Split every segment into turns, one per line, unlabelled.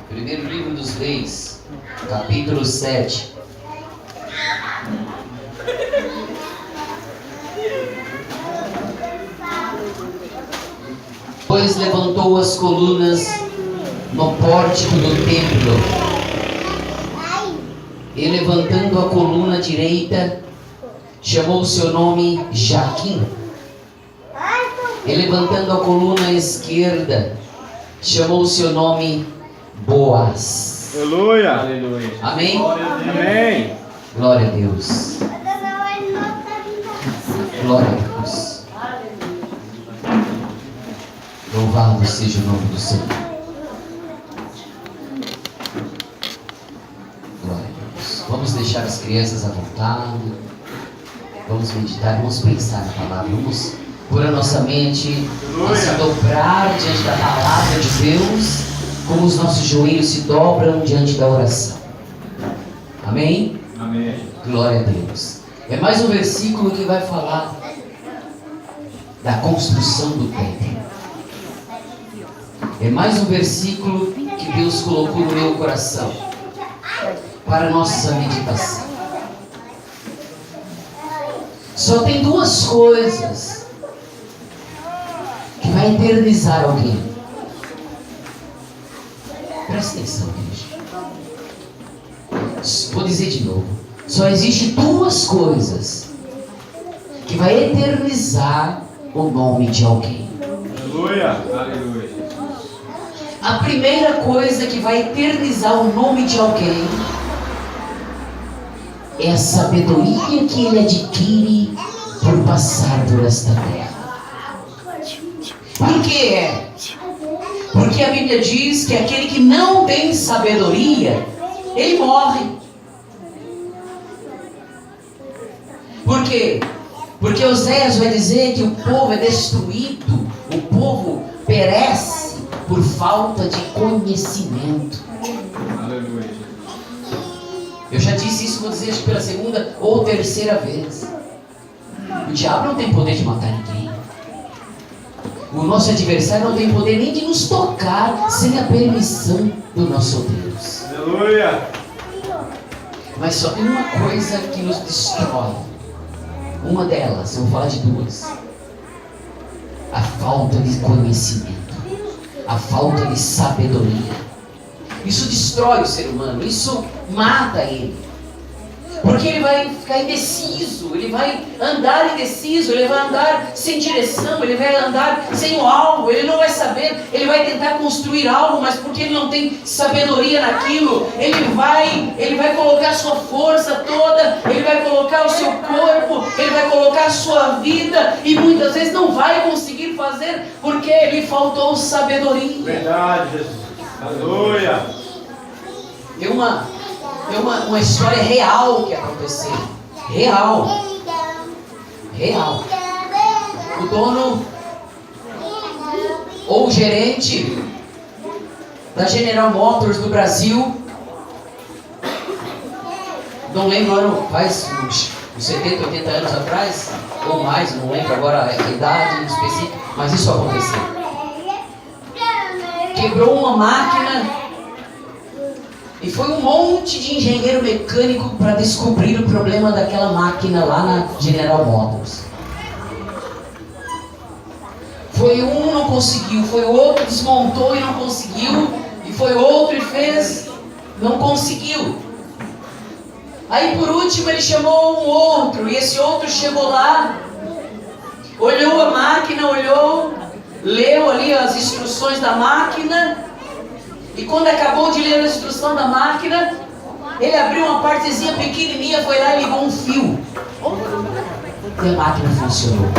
Primeiro livro dos Reis, capítulo 7. Depois levantou as colunas no pórtico do templo, e levantando a coluna direita, chamou o seu nome Jaquim. E levantando a coluna esquerda, chamou o seu nome Boaz.
Aleluia. Aleluia.
Amém?
Amém.
Glória a Deus. Glória a Deus. Louvado seja o nome do Senhor. Glória a Deus. Vamos deixar as crianças à vontade. Vamos meditar, vamos pensar na palavra. Vamos pôr a nossa mente a se dobrar diante da palavra de Deus, como os nossos joelhos se dobram diante da oração. Amém?
Amém.
Glória a Deus. É mais um versículo que vai falar da construção do templo. É mais um versículo que Deus colocou no meu coração para a nossa meditação. Só tem duas coisas que vai eternizar alguém. Presta atenção, igreja. Vou dizer de novo. Só existe duas coisas que vai eternizar o nome de alguém.
Aleluia. Aleluia.
A primeira coisa que vai eternizar o nome de alguém é a sabedoria que ele adquire por passar por esta terra. Por quê? Porque a Bíblia diz que aquele que não tem sabedoria, ele morre. Por quê? Porque Oséias vai dizer que o povo é destruído, o povo perece por falta de conhecimento.
Aleluia.
Eu já disse isso, vou dizer acho que pela segunda ou terceira vez. O diabo não tem poder de matar ninguém. O nosso adversário não tem poder nem de nos tocar sem a permissão do nosso Deus.
Aleluia.
Mas só tem uma coisa que nos destrói. Uma delas, eu vou falar de duas. A falta de conhecimento. A falta de sabedoria. Isso destrói o ser humano. Isso mata ele. Porque ele vai ficar indeciso. Ele vai andar indeciso. Ele vai andar sem direção. Ele vai andar sem o alvo. Ele não vai saber. Ele vai tentar construir algo, mas porque ele não tem sabedoria naquilo, ele vai colocar sua força toda. Ele vai colocar o seu corpo. Ele vai colocar a sua vida. E muitas vezes não vai conseguir fazer porque lhe faltou sabedoria.
Verdade, Jesus. Aleluia.
Tem uma história real que aconteceu. Real. O dono ou o gerente da General Motors do Brasil, não lembro ano, faz uns 70, 80 anos atrás, ou mais, não lembro agora a idade específica, mas isso aconteceu. Quebrou uma máquina e foi um monte de engenheiro mecânico para descobrir o problema daquela máquina lá na General Motors. Foi um, não conseguiu, foi outro, desmontou e não conseguiu, e foi outro e fez, não conseguiu. Aí por último ele chamou um outro, e esse outro chegou lá, olhou a máquina, leu ali as instruções da máquina, e quando acabou de ler a instrução da máquina, ele abriu uma partezinha pequenininha, foi lá e ligou um fio. E a máquina funcionou.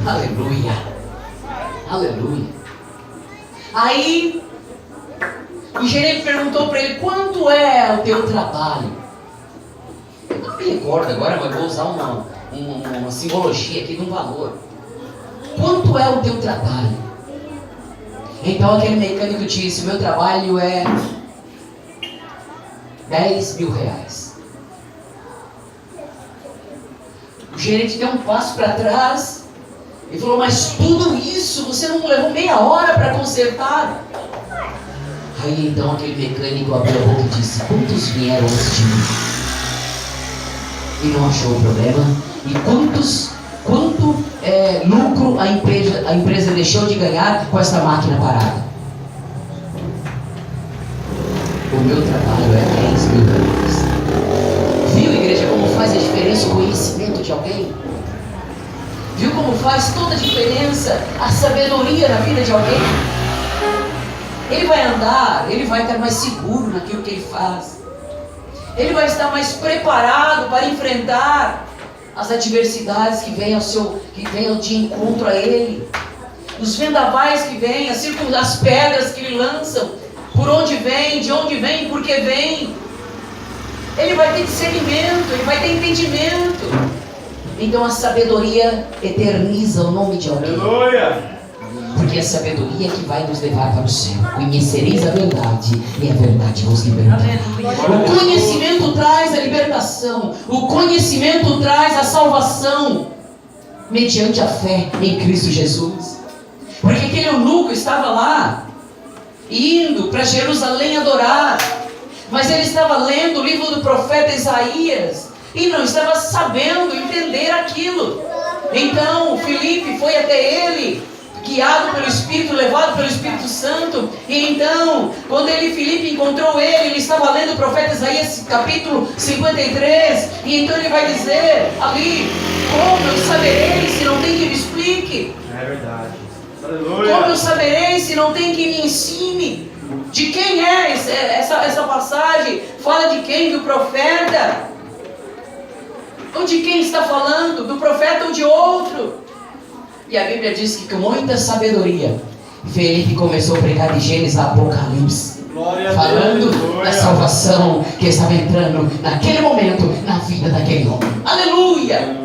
Aleluia. Aleluia. Aí o gerente perguntou para ele: quanto é o teu trabalho? Eu não me recordo agora, mas vou usar uma simbologia aqui de um valor. Quanto é o teu trabalho? Então aquele mecânico disse: meu trabalho é 10 mil reais. O gerente deu um passo para trás Ele falou, mas tudo isso você não levou meia hora para consertar? Aí então aquele mecânico abriu a boca e disse, quantos vieram antes de mim? E não achou o problema. E quanto lucro a empresa deixou de ganhar com essa máquina parada? O meu trabalho é 10 mil dólares. Viu, igreja, como faz a diferença o conhecimento de alguém? Viu como faz toda a diferença a sabedoria na vida de alguém? Ele vai andar, ele vai estar mais seguro naquilo que ele faz. Ele vai estar mais preparado para enfrentar as adversidades que venham de encontro a ele. Os vendavais que vêm, as pedras que lhe lançam. Por onde vem, de onde vem, por que vem. Ele vai ter discernimento, ele vai ter entendimento. Então a sabedoria eterniza o nome de alguém.
Aleluia!
Porque a sabedoria é que vai nos levar para o céu. Conhecereis a verdade e a verdade vos libertará. O conhecimento traz a libertação. O conhecimento traz a salvação. Mediante a fé em Cristo Jesus. Porque aquele eunuco estava lá, indo para Jerusalém adorar. Mas ele estava lendo o livro do profeta Isaías. E não estava sabendo entender aquilo. Então Filipe foi até ele, guiado pelo Espírito, levado pelo Espírito Santo. E então, quando Filipe encontrou ele estava lendo o profeta Isaías capítulo 53. E então ele vai dizer ali, como eu saberei se não tem que me explique?
É verdade. Aleluia.
Como eu saberei se não tem que me ensine? De quem é essa passagem? Fala de quem? Do profeta? Ou de quem está falando? Do profeta ou de outro? E a Bíblia diz que com muita sabedoria Felipe começou a pregar de Gênesis a Apocalipse, falando da salvação que estava entrando naquele momento na vida daquele homem. Aleluia!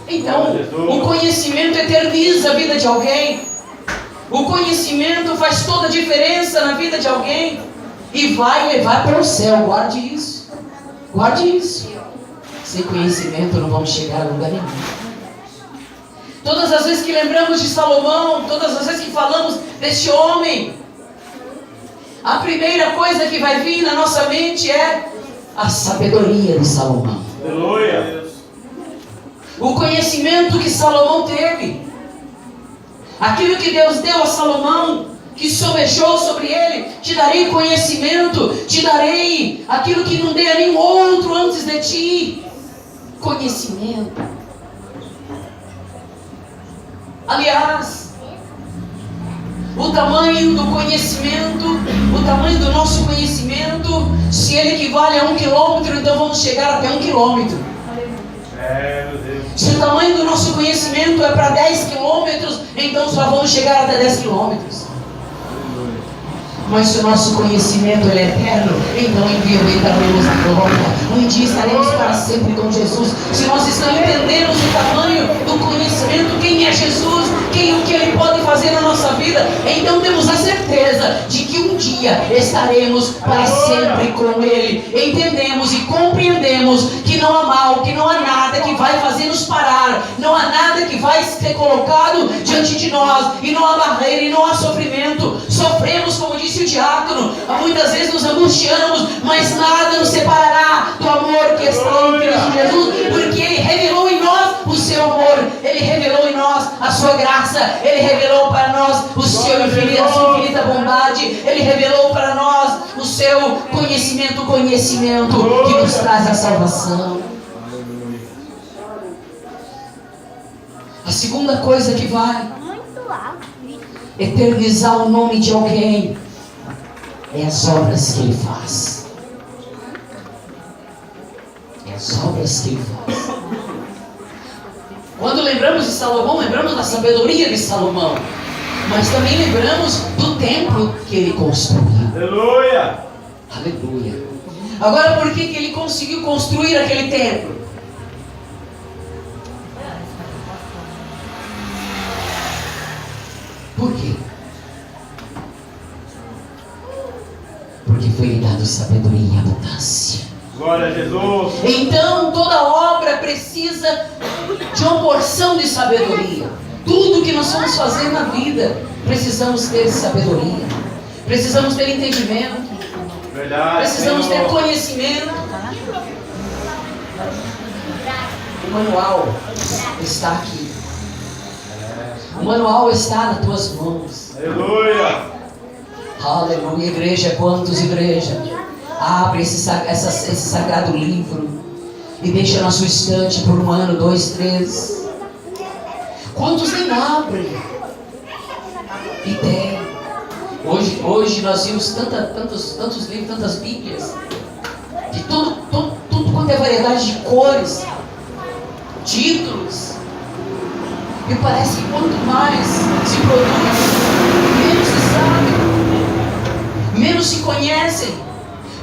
Então, o conhecimento eterniza a vida de alguém. O conhecimento faz toda a diferença na vida de alguém e vai levar para o céu. Guarde isso. Guarde isso. Sem conhecimento não vamos chegar a lugar nenhum. Todas as vezes que lembramos de Salomão, todas as vezes que falamos deste homem, a primeira coisa que vai vir na nossa mente é a sabedoria de Salomão.
Aleluia.
O conhecimento que Salomão teve. Aquilo que Deus deu a Salomão, que sobejou sobre ele. Te darei conhecimento, te darei aquilo que não dei a nenhum outro antes de ti. Conhecimento. Aliás, o tamanho do conhecimento, o tamanho do nosso conhecimento, se ele equivale a 1 quilômetro, então vamos chegar até 1 quilômetro.
Meu Deus.
Se o tamanho do nosso conhecimento é para 10 quilômetros, então só vamos chegar até 10 quilômetros. Mas se o nosso conhecimento é eterno, então em vida entraremos na glória. Um dia estaremos para sempre com Jesus. Se nós estamos entendendo o tamanho do conhecimento, quem é Jesus, o que Ele pode fazer na nossa vida, então temos a certeza de que um dia estaremos para sempre com Ele. Entendemos e compreendemos que não há mal, que não há nada que vai fazer nos parar, não há nada que vai ser colocado diante de nós, e não há barreira, e não há sofrimento. Sofremos, como disse o diácono, muitas vezes nos angustiamos, mas nada nos separará do amor que está em Cristo Jesus, porque Ele revelou em nós o seu amor, Ele revelou em nós a sua graça, Ele revelou para nós a sua infinita bondade, Ele revelou para nós o seu conhecimento que nos traz a salvação. A segunda coisa que vai eternizar o nome de alguém é as obras que ele faz. É as obras que ele faz. Quando lembramos de Salomão, lembramos da sabedoria de Salomão, mas também lembramos do templo que ele construiu.
Aleluia.
Aleluia. Agora, por que ele conseguiu construir aquele templo? Por quê? Porque foi lhe dado sabedoria e abundância.
Glória a Jesus.
Então toda obra precisa de uma porção de sabedoria. Tudo nós vamos fazer na vida, precisamos ter sabedoria, precisamos ter entendimento,
Verdade,
precisamos ter
Senhor.
conhecimento. O manual está aqui. O manual está nas tuas mãos.
Aleluia.
Aleluia, igreja. Quantos, igreja? Abre esse sagrado livro e deixa na sua estante por 1 ano, 2, 3. Quantos nem abrem? E tem. Hoje nós vimos tantos livros, tantas bíblias, de tudo quanto é variedade de cores, títulos. E parece que quanto mais se produz, menos se sabe, menos se conhecem,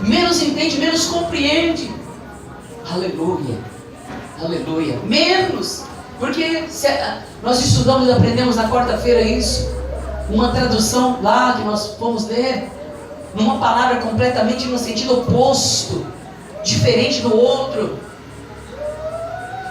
menos entende, menos compreende. Aleluia, aleluia. Menos, porque nós estudamos e aprendemos na quarta-feira isso, uma tradução lá que nós fomos ler, numa palavra completamente no sentido oposto, diferente do outro.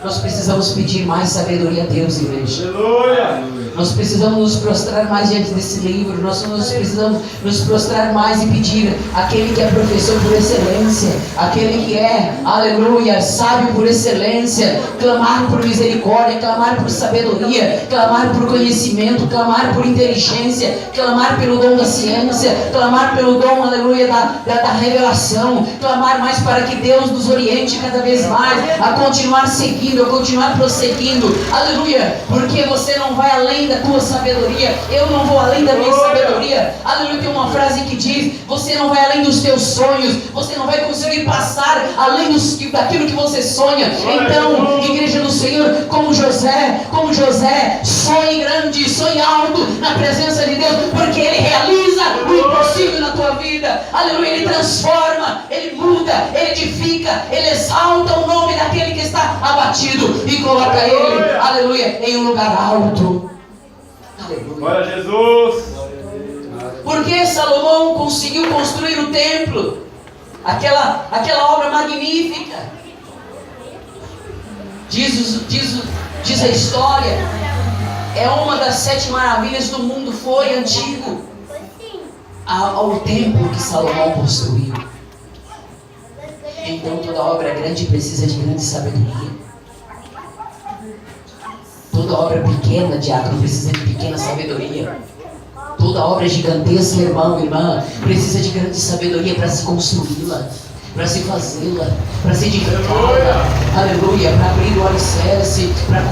Nós precisamos pedir mais sabedoria a Deus, igreja.
Aleluia.
Nós precisamos nos prostrar mais diante desse livro. Nós precisamos nos prostrar mais e pedir aquele que é professor por excelência, aquele que é, aleluia, sábio por excelência, clamar por misericórdia, clamar por sabedoria, clamar por conhecimento, clamar por inteligência, clamar pelo dom da ciência, clamar pelo dom, aleluia, da revelação, clamar mais para que Deus nos oriente cada vez mais a continuar seguindo, a continuar prosseguindo, aleluia, porque você não vai além da tua sabedoria, eu não vou além da minha sabedoria, aleluia. Tem uma frase que diz: você não vai além dos teus sonhos, você não vai conseguir passar além daquilo que você sonha. Então, igreja do Senhor, como José, sonhe grande, sonhe alto na presença de Deus, porque Ele realiza o impossível na tua vida, aleluia. Ele transforma, Ele muda, Ele edifica, Ele exalta o nome daquele que está abatido e coloca Ele, aleluia, em um lugar alto.
Glória a Jesus.
Porque Salomão conseguiu construir o templo, aquela obra magnífica. Diz a história, é uma das 7 maravilhas do mundo, foi antigo ao templo que Salomão construiu. Então toda obra grande precisa de grande sabedoria. Toda obra pequena, diácono, precisa de pequena sabedoria. Toda obra gigantesca, irmão, irmã, precisa de grande sabedoria para se construí-la, para se fazê-la, para se edificá-la, aleluia, para abrir o alicerce, para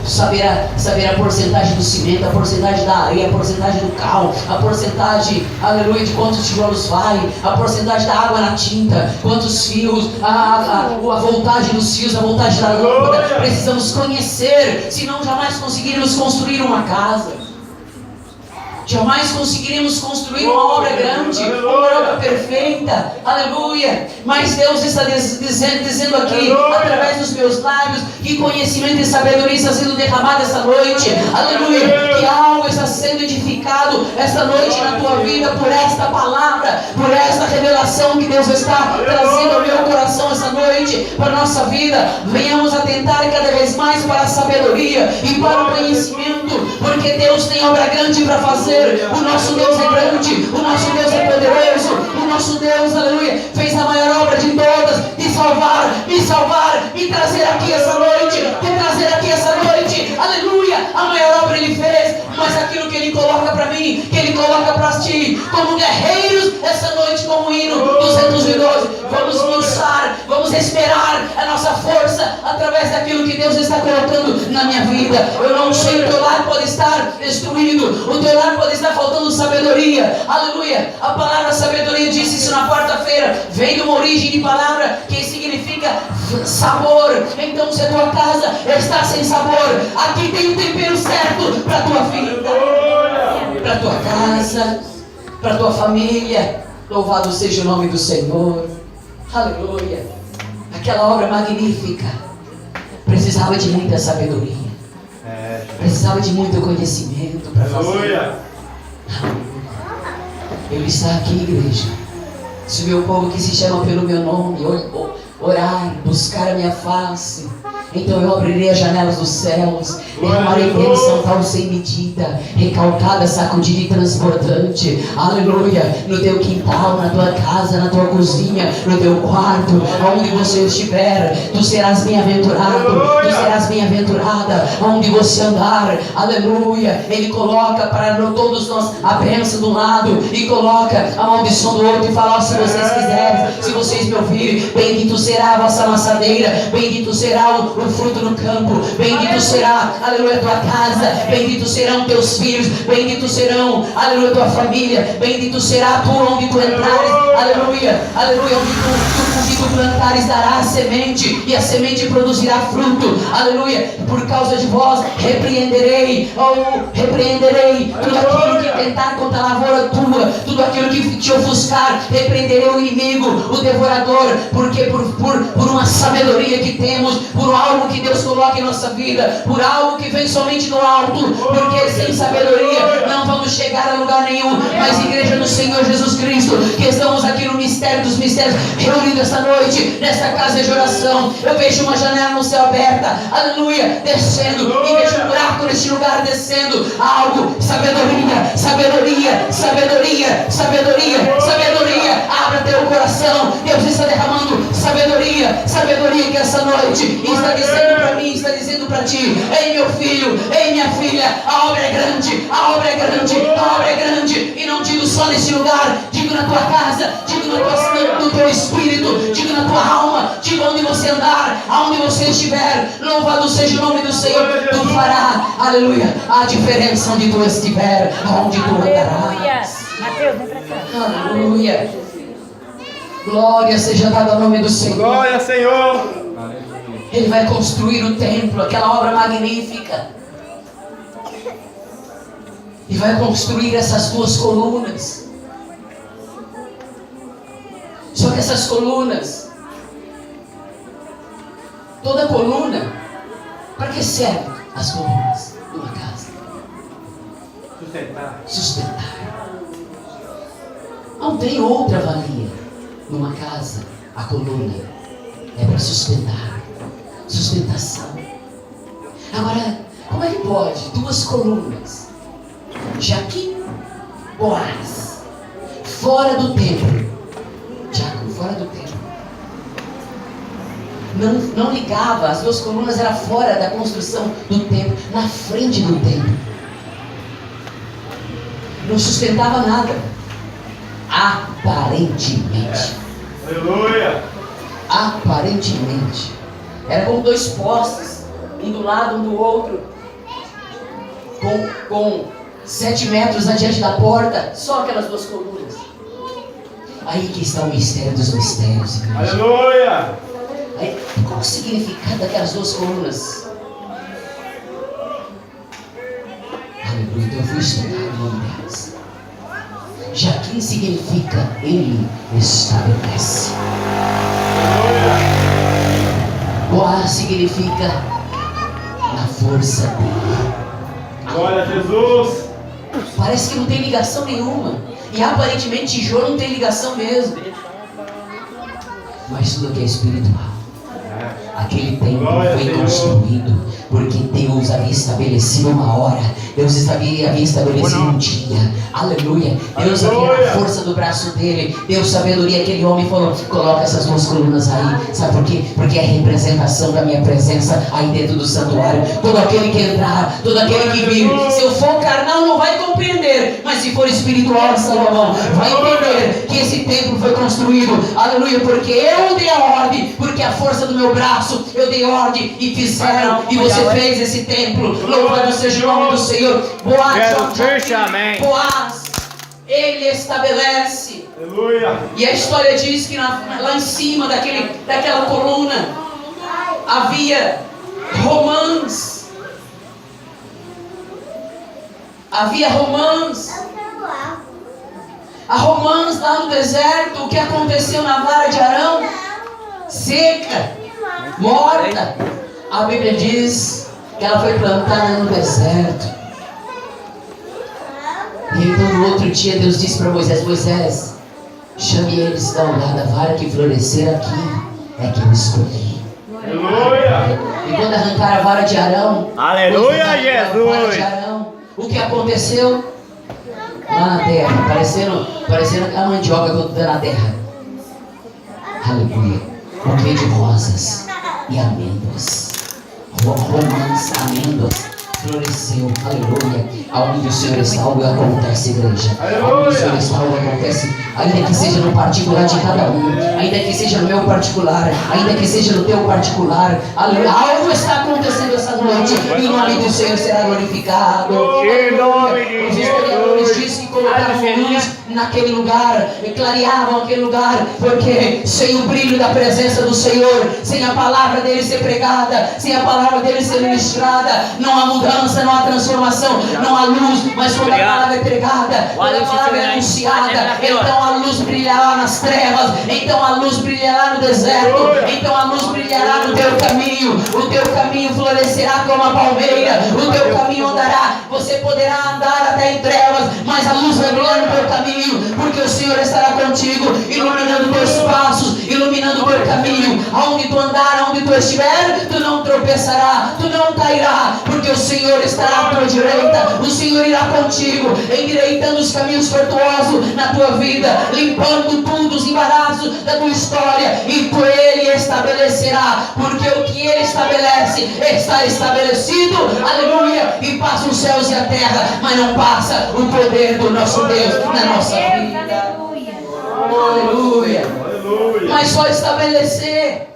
saber a porcentagem do cimento, a porcentagem da areia, a porcentagem do cal, a porcentagem, aleluia, de quantos tijolos vai, a porcentagem da água na tinta, quantos fios, a voltagem dos fios, a voltagem da lâmpada. Precisamos conhecer, senão jamais conseguiremos construir uma casa. Jamais conseguiremos construir uma obra grande, uma obra perfeita, aleluia. Mas Deus está dizendo aqui, através dos meus lábios, que conhecimento e sabedoria está sendo derramado esta noite, aleluia. Que algo está sendo edificado esta noite na tua vida, por esta palavra, por esta revelação que Deus está trazendo ao meu coração esta noite, para a nossa vida. Venhamos atentar cada vez mais para a sabedoria e para o conhecimento, porque Deus tem obra grande para fazer. O nosso Deus é grande, o nosso Deus é poderoso, o nosso Deus, aleluia, fez a maior obra de todas, me salvar, me trazer aqui essa noite, aleluia. A maior obra Ele fez, mas aquilo que Ele coloca para mim, que Ele coloca para ti, como guerreiros, essa noite, como o hino 212, vamos lançar, vamos esperar a nossa força através daquilo que Deus está colocando na minha vida. Eu não sei, o teu lar pode estar destruído, o teu lar pode estar faltando sabedoria, aleluia. A palavra sabedoria disse isso na quarta-feira, vem de uma origem de palavra que significa sabor. Então, se a tua casa está sem sabor, aqui tem o tempero certo para a tua vida, para a tua casa, para a tua família. Louvado seja o nome do Senhor, aleluia. Aquela obra magnífica precisava de muita sabedoria, precisava de muito conhecimento para fazer. Ele está aqui, igreja. Se o meu povo que se chama pelo meu nome orar, buscar a minha face, Então eu abrirei as janelas dos céus, derramarei bênção tal sem medida, recalcada, sacudida e transbordante. Aleluia. No teu quintal, na tua casa, na tua cozinha, no teu quarto, aonde você estiver, tu serás bem-aventurado, tu serás bem-aventurada, aonde você andar. Aleluia. Ele coloca para todos nós a bênção de um lado e coloca a maldição do outro e fala: se vocês quiserem, se vocês me ouvirem, bendito será a vossa amassadeira, bendito será o fruto no campo, bendito será, aleluia, a tua casa, bendito serão teus filhos, bendito serão, aleluia, tua família, bendito será tu onde tu entrares, aleluia, aleluia, onde tu plantares dará a semente, e a semente produzirá fruto, aleluia. Por causa de vós repreenderei tudo aquilo que tentar contra a lavoura tua, tudo aquilo que te ofuscar, repreenderei o inimigo, o devorador, porque por uma sabedoria que temos, por algo que Deus coloca em nossa vida, por algo que vem somente do alto, porque sem sabedoria não vamos chegar a lugar nenhum. Mas igreja do Senhor Jesus Cristo, que estamos aqui no mistério dos mistérios, reunidos esta noite, nesta casa de oração, eu vejo uma janela no céu aberta, aleluia, descendo, e vejo um buraco neste lugar descendo, algo, sabedoria, sabedoria, sabedoria, sabedoria, sabedoria, abra teu coração, Deus está derramando sabedoria, sabedoria que essa noite está dizendo para mim, está dizendo para ti: ei meu filho, ei minha filha, a obra é grande, a obra é grande, a obra é grande. E não digo só nesse lugar, digo na tua casa, digo no teu espírito, digo na tua alma, digo onde você andar, aonde você estiver, louvado seja o nome do Senhor. Tu fará, aleluia, a diferença onde tu estiver, aonde tu andarás.
Mateus, vem pra cá.
Aleluia. Glória seja dada ao nome do Senhor.
Glória, Senhor.
Ele vai construir o templo, aquela obra magnífica. E vai construir essas duas colunas. Só que essas colunas, toda coluna, para que serve as colunas de uma casa? Sustentar. Não tem outra valia. Numa casa, a coluna é para sustentar, sustentação. Agora, como é que pode duas colunas, Jaquim, Boaz, fora do templo, Jaco, fora do templo, não ligava, as duas colunas eram fora da construção do templo, na frente do templo, não sustentava nada, aparentemente.
Aleluia.
Aparentemente. Era como dois postes, um do lado, um do outro, com 7 metros adiante da porta, só aquelas duas colunas. Aí que está o mistério dos mistérios, igreja.
Aleluia.
Aí, qual o significado daquelas duas colunas? Aleluia, então eu vou estudar o nome delas. Jaquim significa ele estabelece. Boaz significa na força dele.
Glória a Jesus.
Parece que não tem ligação nenhuma. E aparentemente tijolo não tem ligação mesmo. Mas tudo que é espiritual. Aquele templo foi construído porque Deus havia estabelecido uma hora. Deus havia estabelecido um dia. Aleluia. Deus havia a força do braço dele. Deu sabedoria. Aquele homem falou: coloca essas duas colunas aí. Sabe por quê? Porque é a representação da minha presença aí dentro do santuário. Todo aquele que entrar, todo aquele que vir, se eu for carnal não vai compreender, mas se for espiritual, Salomão, vai entender que esse templo foi construído. Aleluia. Porque eu dei a ordem, porque a força do meu braço eu dei ordem e fizeram, e você fez esse templo. Louvado seja o nome do Senhor. Boaz, ele estabelece.
Aleluia.
E a história diz que lá em cima daquela coluna havia romãs. Havia romãs. A romãs lá no deserto. O que aconteceu na vara de Arão? Seca, morta. A Bíblia diz que ela foi plantada no deserto. E então no outro dia Deus disse para Moisés: Moisés, chame eles e dá uma olhada, a vara que florescer aqui é que eu escolhi.
Aleluia.
E quando arrancaram a vara de Arão,
Aleluia,
a vara de
Jesus.
Arão, o que aconteceu? Lá na terra, parecendo a mandioca quando está na terra. Aleluia. Um buquê de rosas e amêndoas. Romãs, amêndoas. Floresceu, aleluia. Aonde o Senhor está, algo acontece, igreja. Aonde o Senhor está, algo acontece. Ainda que seja no particular de cada um, ainda que seja no meu particular, ainda que seja no teu particular, aleluia. Algo está acontecendo essa noite e o nome do Senhor será glorificado. Os historiadores dizem que colocaram luz naquele lugar, e clareavam aquele lugar, porque sem o brilho da presença do Senhor, sem a palavra dele ser pregada, sem a palavra dele ser ministrada, não há mudança, não há transformação, não há luz. Mas quando a palavra é pregada, quando a palavra é anunciada, então a luz brilhará nas trevas, então a luz brilhará no deserto, então a luz brilhará no teu caminho, o teu caminho florescerá como a palmeira, o teu caminho andará, você poderá andar até em trevas, mas a luz vai brilhar no teu caminho, porque o Senhor estará contigo, iluminando teus passos, iluminando o teu caminho. Aonde tu andar, aonde tu estiver, tu não tropeçará, tu não cairá, porque o Senhor estará à tua direita, o Senhor irá contigo, endireitando os caminhos tortuosos na tua vida, limpando tudo, os embaraços da tua história, e por Ele estabelecerá, porque o que Ele estabelece está estabelecido, aleluia, e passa os céus e a terra, mas não passa o poder do nosso Deus na nossa vida. Aleluia. Mas só estabelecer.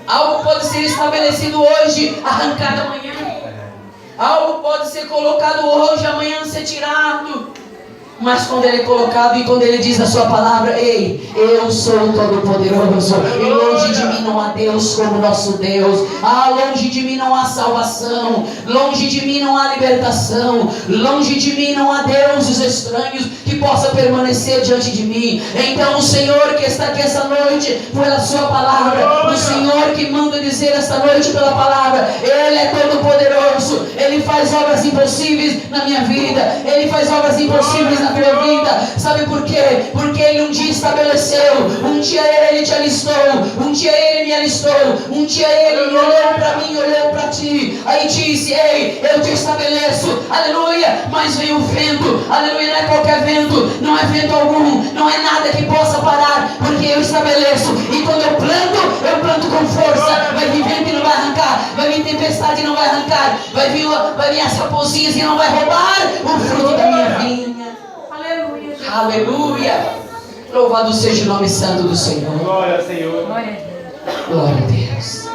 Algo pode ser estabelecido hoje, arrancado amanhã. Algo pode ser colocado hoje, amanhã ser tirado. Mas quando ele é colocado e quando ele diz a sua palavra, ei, eu sou o Todo-Poderoso, e longe de mim não há Deus como nosso Deus, longe de mim não há salvação, longe de mim não há libertação, longe de mim não há deuses estranhos que possa permanecer diante de mim. Então o Senhor que está aqui essa noite pela sua palavra, o Senhor que manda dizer esta noite pela palavra, Ele é Todo-Poderoso, Ele faz obras impossíveis na minha vida, Ele faz obras impossíveis na tua vida. Sabe por quê? Porque Ele um dia estabeleceu, um dia Ele te alistou, um dia Ele me alistou, um dia Ele me olhou para mim, olhou para ti, aí disse, ei, eu te estabeleço, aleluia. Mas vem o vento, aleluia, não é qualquer vento, não é vento algum, não é nada que possa parar, porque eu estabeleço, e quando eu planto com força. Vai vir vento e não vai arrancar, vai vir tempestade e não vai arrancar, vai vir as raposinhas e não vai roubar o fruto da minha vinha. Aleluia. Louvado seja o nome santo do Senhor.
Glória ao Senhor.
Glória a Deus.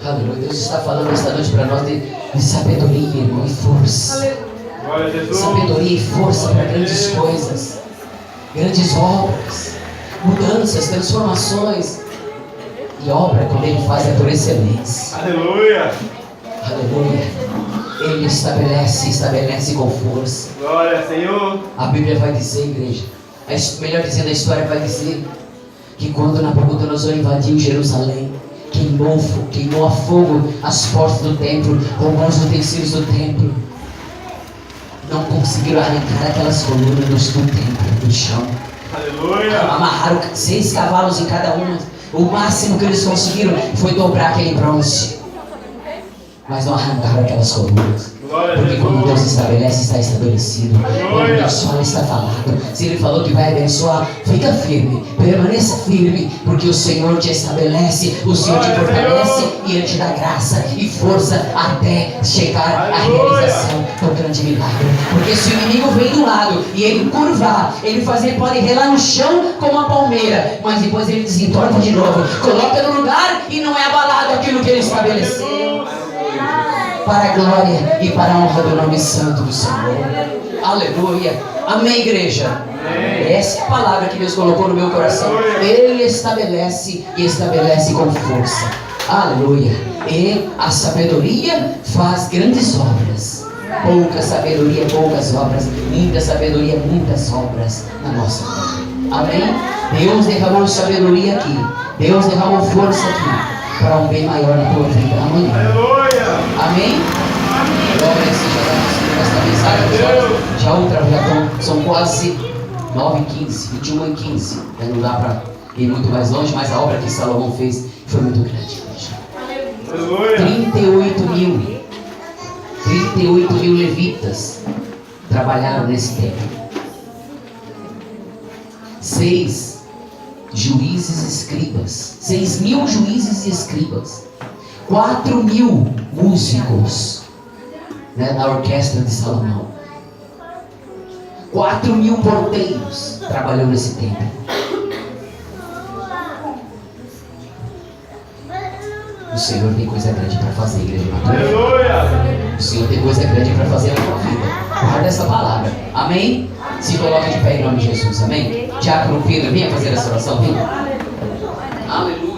Aleluia. Deus está falando esta noite para nós de sabedoria, irmão, e força.
Glória a Jesus.
Sabedoria e força para grandes coisas, grandes obras, mudanças, transformações. E obra, quando Ele faz, é por excelência.
Aleluia.
Aleluia. Ele estabelece com força.
Glória ao Senhor.
A Bíblia vai dizer, igreja, melhor dizendo, a história vai dizer que quando Nabucodonosor invadiu Jerusalém, queimou a fogo as portas do templo, roubou os utensílios do templo, não conseguiram arrancar aquelas colunas do templo, do chão.
Aleluia.
Amarraram 6 cavalos em cada uma. O máximo que eles conseguiram foi dobrar aquele bronze, mas não arrancaram aquelas colunas. Porque quando Deus estabelece, está estabelecido. Quando Deus fala, está falado. Se Ele falou que vai abençoar, fica firme, permaneça firme, porque o Senhor te estabelece, o Senhor te fortalece, e Ele te dá graça e força até chegar à realização do grande milagre. Porque se o inimigo vem do lado e ele curvar, ele pode relar no chão como uma palmeira, mas depois ele desentorta de novo, coloca no lugar e não é abalado aquilo que Ele estabeleceu. Para a glória e para a honra do nome santo do Senhor. Aleluia. Amém, igreja? Amém. Essa é a palavra que Deus colocou no meu coração. Ele estabelece e estabelece com força. Aleluia. E a sabedoria faz grandes obras. Pouca sabedoria, poucas obras. Muita sabedoria, muitas obras na nossa vida. Amém? Deus derramou sabedoria aqui. Deus derramou força aqui para um bem maior na tua vida amanhã.
Aleluia.
Amém? Glória seja a Deus. Já são quase 9h15, 21h15. Não dá para ir muito mais longe, mas a obra que Salomão fez foi muito grande.
Aleluia.
38 mil levitas trabalharam nesse templo. 6 juízes e escribas. 6.000 juízes e escribas. 4.000 músicos, né, na orquestra de Salomão. 4.000 porteiros trabalhou nesse templo. O Senhor tem coisa grande para fazer, igreja.
Aleluia.
O Senhor tem coisa grande para fazer na tua vida. Guarda essa palavra. Amém? Se coloca de pé em nome de Jesus. Amém? Diácono Pedro, venha fazer essa oração. Venha. Aleluia.